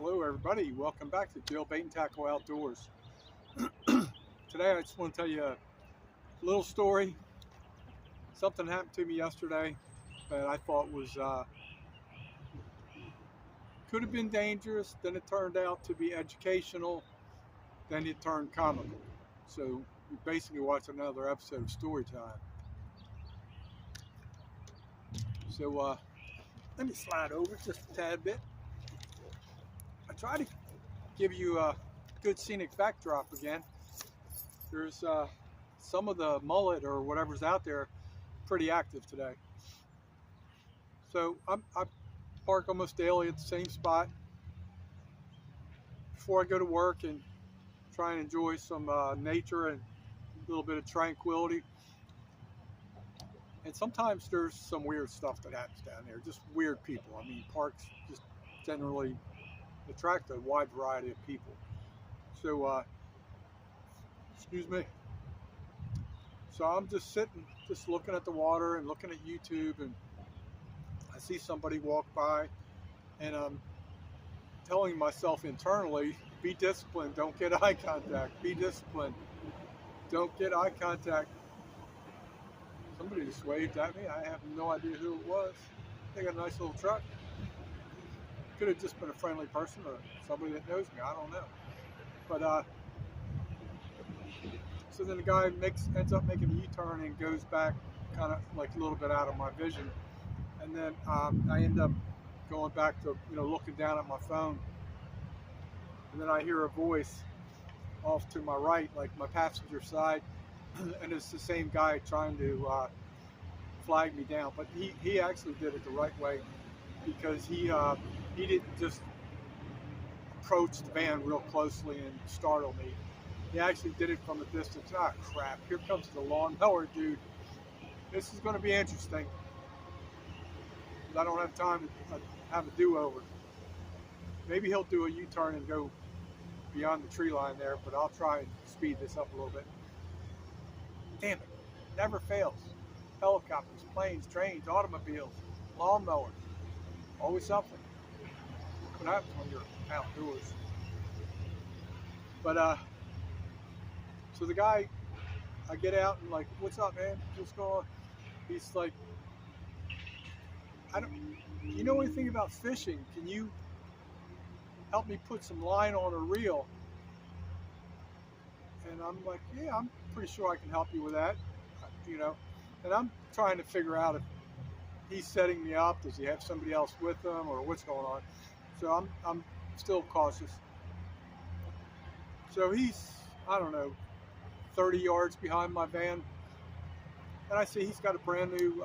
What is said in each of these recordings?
Hello everybody, welcome back to Jill Bait and Tackle Outdoors. Today I just want to tell you a little story. Something happened to me yesterday that I thought was could have been dangerous, then it turned out to be educational, then it turned comical. So we basically watched another episode of Storytime. So let me slide over just a tad bit. I try to give you a good scenic backdrop again. There's some of the mullet or whatever's out there pretty active today. So I park almost daily at the same spot before I go to work and try and enjoy some nature and a little bit of tranquility. And sometimes there's some weird stuff that happens down there, just weird people. I mean, parks just generally attract a wide variety of people. So, excuse me. So I'm just sitting, just looking at the water and looking at YouTube, and I see somebody walk by, and I'm telling myself internally, be disciplined, don't get eye contact, be disciplined, don't get eye contact. Somebody just waved at me. I have no idea who it was. They got a nice little truck. Could have just been a friendly person or somebody that knows me, I don't know. But so then the guy ends up making a U-turn and goes back kind of like a little bit out of my vision. And then I end up going back to, looking down at my phone. And then I hear a voice off to my right, like my passenger side, and it's the same guy trying to flag me down. But he actually did it the right way, because he didn't just approach the van real closely and startle me. He actually did it from a distance. Ah, crap, here comes the lawnmower dude. This is going to be interesting. I don't have time to have a do-over. Maybe he'll do a U-turn and go beyond the tree line there, but I'll try and speed this up a little bit. Damn it, never fails. Helicopters, planes, trains, automobiles, lawnmowers, always something. What happens when you're outdoors? But so the guy, I get out and like, what's up, man? What's going on? He's like, you know anything about fishing? Can you help me put some line on a reel? And I'm like, yeah, I'm pretty sure I can help you with that, And I'm trying to figure out if he's setting me up. Does he have somebody else with him, or what's going on? So I'm still cautious. So he's, I don't know, 30 yards behind my van, and I see he's got a brand new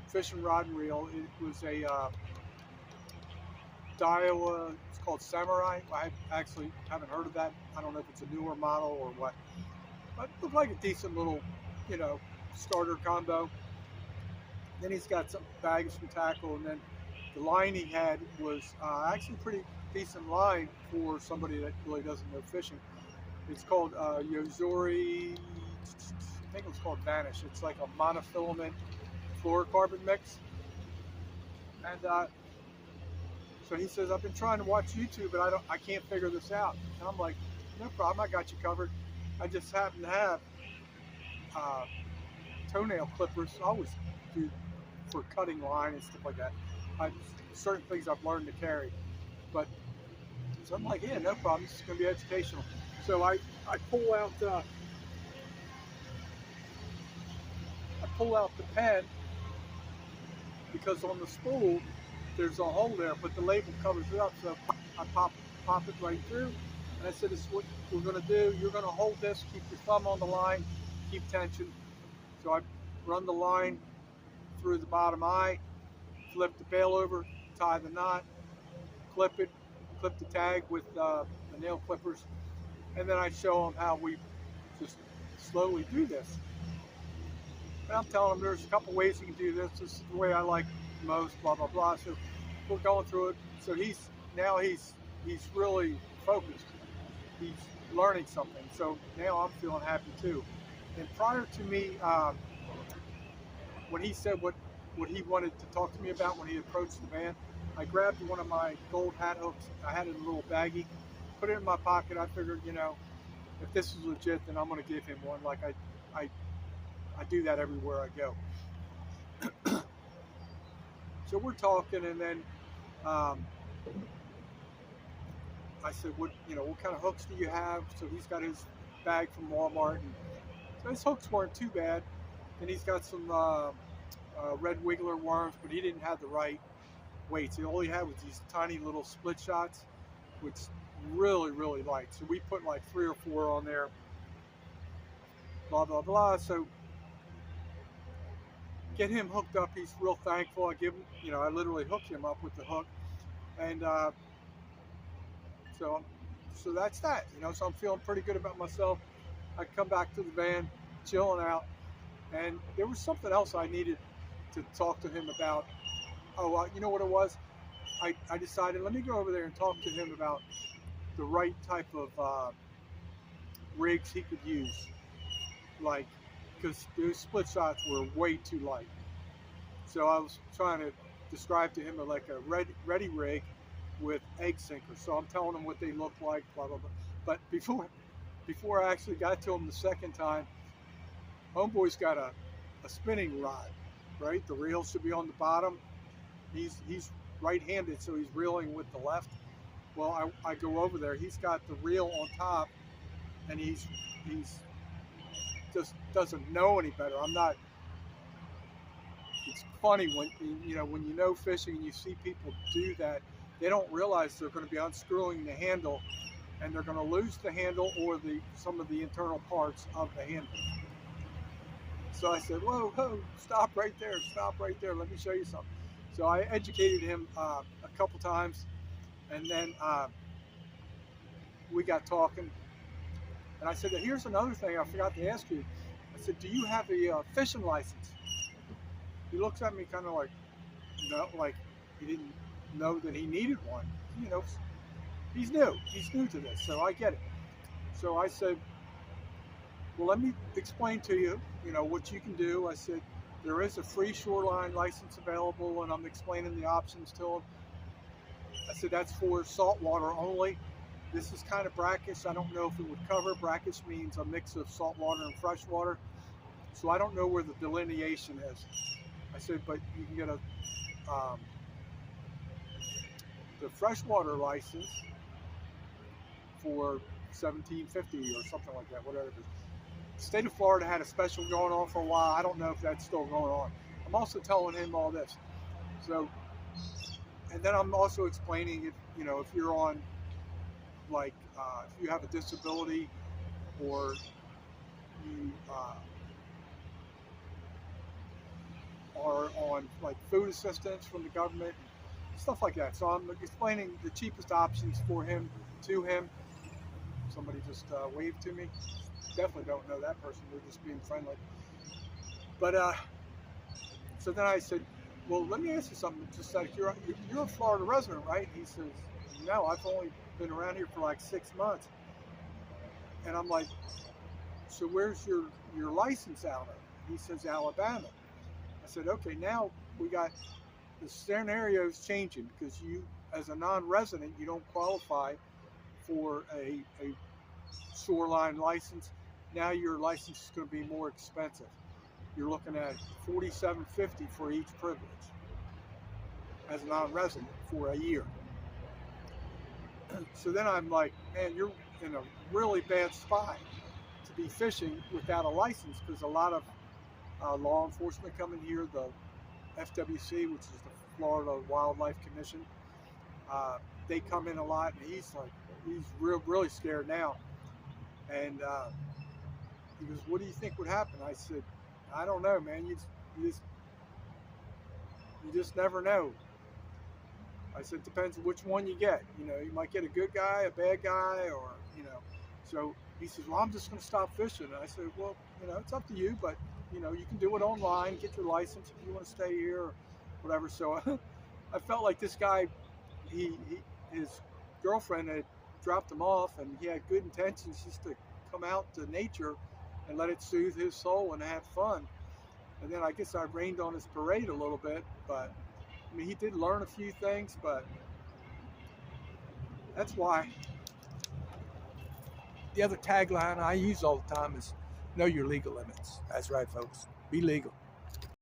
fishing rod and reel. It was a Daiwa. It's called Samurai. I actually haven't heard of that. I don't know if it's a newer model or what, but it looked like a decent little, starter combo. Then he's got some bags from tackle, and then the line he had was actually pretty decent line for somebody that really doesn't know fishing. It's called Yozori. I think it was called Vanish. It's like a monofilament fluorocarbon mix. And so he says, I've been trying to watch YouTube, but I can't figure this out. And I'm like, no problem, I got you covered. I just happen to have toenail clippers. I always do for cutting line and stuff like that. Certain things I've learned to carry. But so I'm like, yeah, no problem. This is going to be educational. So I pull out the pen, because on the spool there's a hole there, but the label covers it up. So I pop it right through, and I said, this is what we're going to do. You're going to hold this, keep your thumb on the line, keep tension. So I run the line through the bottom eye, flip the bail over, tie the knot, clip the tag with the nail clippers, and then I show them how we just slowly do this. And I'm telling them there's a couple ways you can do this. This is the way I like most, blah, blah, blah. So we're going through it. So he's really focused. He's learning something. So now I'm feeling happy too. And prior to me, when he said what he wanted to talk to me about when he approached the van, I grabbed one of my gold hat hooks. I had it in a little baggie, put it in my pocket. I figured, if this is legit, then I'm going to give him one. Like I, I do that everywhere I go. So we're talking, and then um, I said, what kind of hooks do you have? So he's got his bag from Walmart, and so his hooks weren't too bad. And he's got some red wiggler worms, but he didn't have the right weights. All he had was these tiny little split shots, which really, really light. So we put like 3 or 4 on there, blah, blah, blah. So get him hooked up. He's real thankful. I give him, I literally hook him up with the hook. And so, so that's that, so I'm feeling pretty good about myself. I come back to the van, chilling out. And there was something else I needed to talk to him about. Oh, you know what it was? I decided, let me go over there and talk to him about the right type of rigs he could use. Like, because those split shots were way too light. So I was trying to describe to him like a ready rig with egg sinkers. So I'm telling him what they look like, blah, blah, blah. But before I actually got to him the second time, homeboy's got a spinning rod, right? The reel should be on the bottom. He's right-handed, so he's reeling with the left. Well, I go over there. He's got the reel on top, and he's just doesn't know any better. I'm not. It's funny when when you know fishing and you see people do that, they don't realize they're going to be unscrewing the handle, and they're going to lose the handle or some of the internal parts of the handle. So I said, whoa, stop right there, let me show you something. So I educated him a couple times, and then we got talking. And I said, here's another thing I forgot to ask you. I said, do you have a fishing license? He looks at me kind of like, no, like he didn't know that he needed one. He's new to this, so I get it. So I said, well, let me explain to you, what you can do. I said, there is a free shoreline license available, and I'm explaining the options to him. I said, that's for saltwater only. This is kind of brackish. I don't know if it would cover. Brackish means a mix of saltwater and freshwater. So I don't know where the delineation is. I said, but you can get the freshwater license for $17.50 or something like that, whatever it is. The state of Florida had a special going on for a while. I don't know if that's still going on. I'm also telling him all this. So, and then I'm also explaining if you're on, like, if you have a disability or you are on like food assistance from the government, stuff like that. So I'm explaining the cheapest options for him to him. Somebody just waved to me. Definitely don't know that person. They're just being friendly. But so then I said, well, let me ask you something. Just like you're a Florida resident, right? He says, no, I've only been around here for like 6 months. And I'm like, so where's your license out of? He says, Alabama. I said, okay, now we got the scenario's changing because you, as a non-resident, you don't qualify for a shoreline license. Now your license is going to be more expensive. You're looking at $47.50 for each privilege as a non-resident for a year. So then I'm like, man, you're in a really bad spot to be fishing without a license, because a lot of law enforcement come in here, the FWC, which is the Florida Wildlife Commission, they come in a lot, and he's really scared now. And he goes, what do you think would happen? I said, I don't know, man. You just never know. I said, depends on which one you get. You might get a good guy, a bad guy, or, So he says, well, I'm just going to stop fishing. And I said, well, it's up to you, but, you can do it online, get your license if you want to stay here or whatever. So I felt like this guy, his girlfriend had dropped him off, and he had good intentions just to come out to nature and let it soothe his soul and have fun. And then I guess I rained on his parade a little bit, but I mean, he did learn a few things, but that's why the other tagline I use all the time is know your legal limits. That's right, folks. Be legal.